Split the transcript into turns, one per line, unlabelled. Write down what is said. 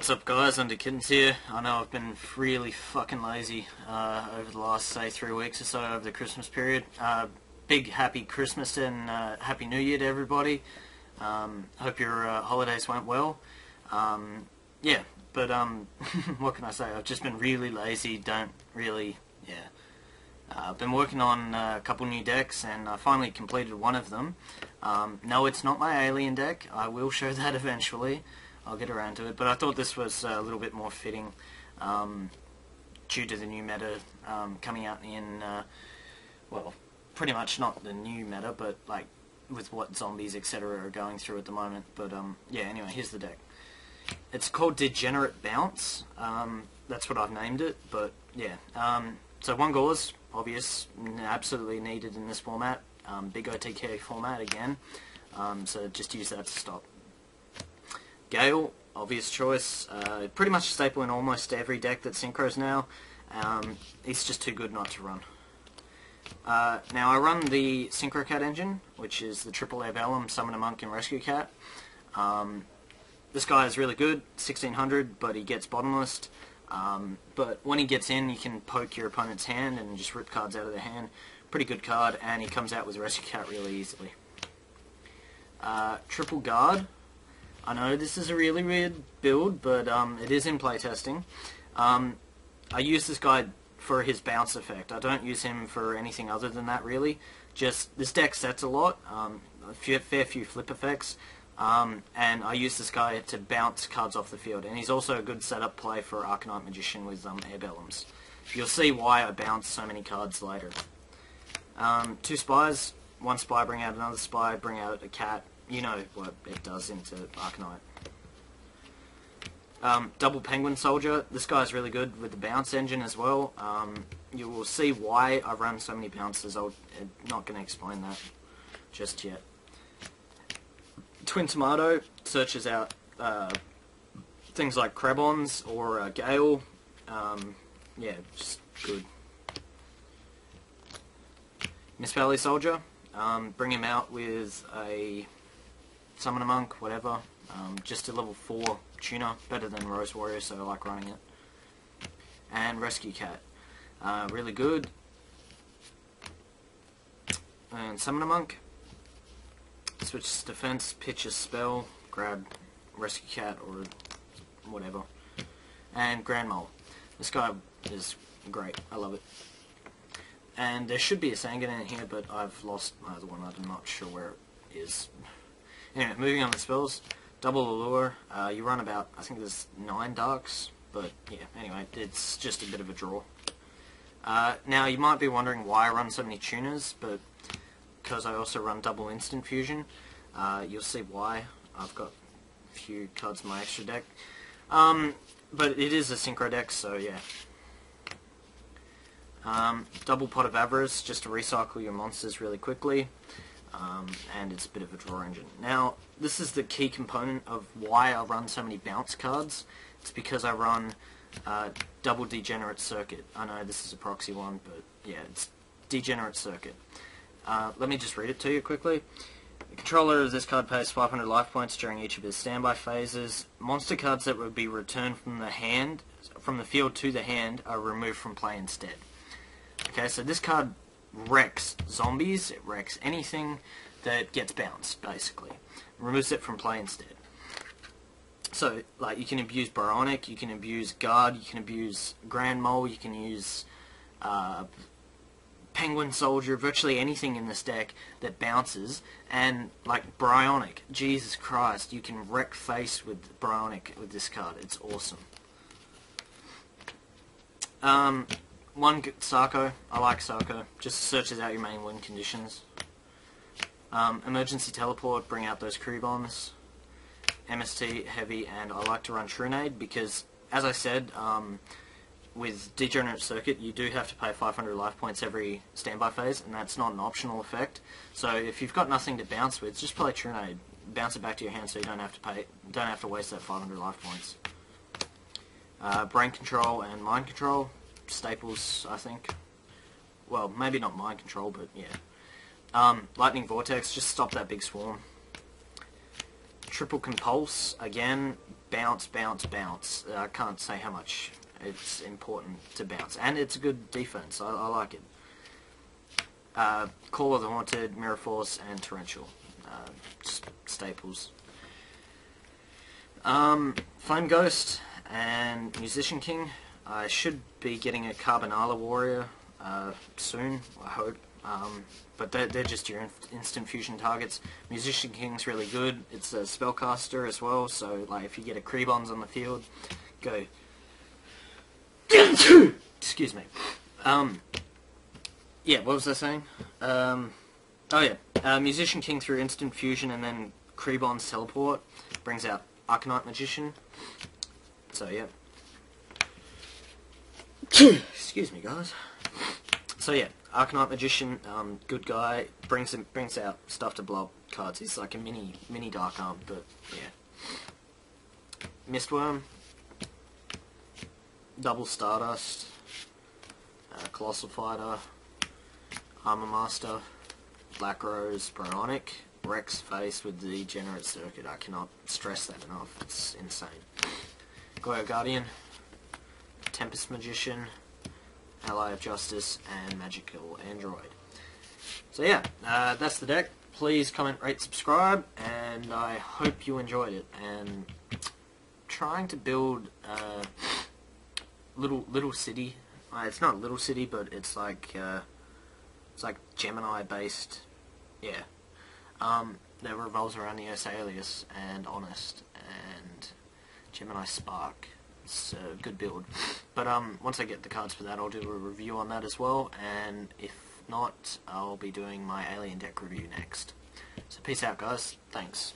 What's up guys, Kittens here. I know I've been really fucking lazy over the last, say, 3 weeks or so over the Christmas period. Big happy Christmas and Happy New Year to everybody. Hope your holidays went well. Yeah, but what can I say? I've just been really lazy, I've been working on a couple new decks and I finally completed one of them. No, it's not my alien deck. I will show that eventually. I'll get around to it, but I thought this was a little bit more fitting due to the new meta coming out in, well, pretty much not the new meta, but like with what zombies, etc. are going through at the moment. But yeah, anyway, here's the deck. It's called Degenerate Bounce. That's what I've named it, but yeah. So one Gorz, obvious, absolutely needed in this format. Big OTK format again, so just use that to stop. Gale, obvious choice, pretty much a staple in almost every deck that Synchros now. It's just too good not to run. Now I run the Synchro Cat engine, which is the Triple Airbellum, Summon a Monk and Rescue Cat. This guy is really good, 1600, but he gets bottomless. But when he gets in, you can poke your opponent's hand and just rip cards out of their hand. Pretty good card, and he comes out with Rescue Cat really easily. Triple Guard. I know this is a really weird build, but it is in playtesting. I use this guy for his bounce effect. I don't use him for anything other than that, really. Just, this deck sets a lot, a fair few flip effects, and I use this guy to bounce cards off the field. And he's also a good setup play for Arcanite Magician with Airbellums. You'll see why I bounce so many cards later. 2 spies, 1 spy, bring out another spy, bring out a cat. You know what it does into Arcanite. Double Penguin Soldier. This guy's really good with the bounce engine as well. You will see why I run so many bounces. I'm not going to explain that just yet. Twin Tomato searches out things like Krebons or Gale. Yeah, just good. Miss Valley Soldier. Bring him out with a Summon a Monk, whatever. Just a level 4 tuner, better than Rose Warrior, so I like running it. And Rescue Cat, really good. And Summon a Monk. Switch defense, pitch a spell, grab Rescue Cat or whatever. And Grand Mole. This guy is great. I love it. And there should be a Sangan in here, but I've lost my other one. I'm not sure where it is. Anyway, moving on to spells. Double Allure. You run about, I think there's 9 darks, but yeah, anyway, it's just a bit of a draw. Now, you might be wondering why I run so many tuners, but because I also run double instant fusion. You'll see why. I've got a few cards in my extra deck. But it is a synchro deck, so yeah. Double Pot of Avarice, just to recycle your monsters really quickly. And it's a bit of a draw engine. Now, this is the key component of why I run so many bounce cards. It's because I run double Degenerate Circuit. I know this is a proxy one, but yeah, it's Degenerate Circuit. Let me just read it to you quickly. The controller of this card pays 500 life points during each of his standby phases. Monster cards that would be returned from the field to the hand, are removed from play instead. Okay, so this card wrecks zombies, it wrecks anything that gets bounced, basically. Removes it from play instead. So, like, you can abuse Baronic, you can abuse Guard, you can abuse Grand Mole, you can use Penguin Soldier, virtually anything in this deck that bounces, and, like, Bryonic, Jesus Christ, you can wreck face with Bryonic with this card, it's awesome. One Sarco, I like Sarco, just searches out your main win conditions. Emergency Teleport, bring out those Krebons. MST, Heavy, and I like to run Trunade because, as I said, with Degenerate Circuit, you do have to pay 500 life points every standby phase, and that's not an optional effect. So if you've got nothing to bounce with, just play Trunade. Bounce it back to your hand so you don't have to waste that 500 life points. Brain Control and Mind Control. Staples, I think. Well, maybe not Mind Control, but yeah. Lightning Vortex, just stop that big swarm. Triple Compulse, again, bounce, bounce, bounce. I can't say how much it's important to bounce. And it's a good defense. I like it. Call of the Haunted, Mirror Force, and Torrential. Staples. Flame Ghost and Musician King. I should be getting a Carbonala Warrior soon, I hope. But they're just your instant fusion targets. Musician King's really good. It's a spellcaster as well, so like if you get a Krebons on the field, go. Excuse me. Yeah, what was I saying? Oh yeah, Musician King through instant fusion and then Krebons teleport brings out Arcanite Magician. So yeah. Excuse me, guys. So yeah, Arcanite Magician, good guy, brings out stuff to blow up cards. He's like a mini Dark Arm, but yeah. Mistworm, Double Stardust, Colossal Fighter, Armor Master, Black Rose, Bryonic, Rex Face with the Degenerate Circuit. I cannot stress that enough. It's insane. Goyo Guardian, Tempest Magician, Ally of Justice, and Magical Android. So yeah, that's the deck. Please comment, rate, subscribe, and I hope you enjoyed it. And trying to build a little city. It's not a little city, but it's like Gemini based. Yeah. That revolves around Neo-Spacian and Honest and Gemini Spark. It's a good build. But once I get the cards for that, I'll do a review on that as well, and if not, I'll be doing my Alien deck review next. So peace out, guys. Thanks.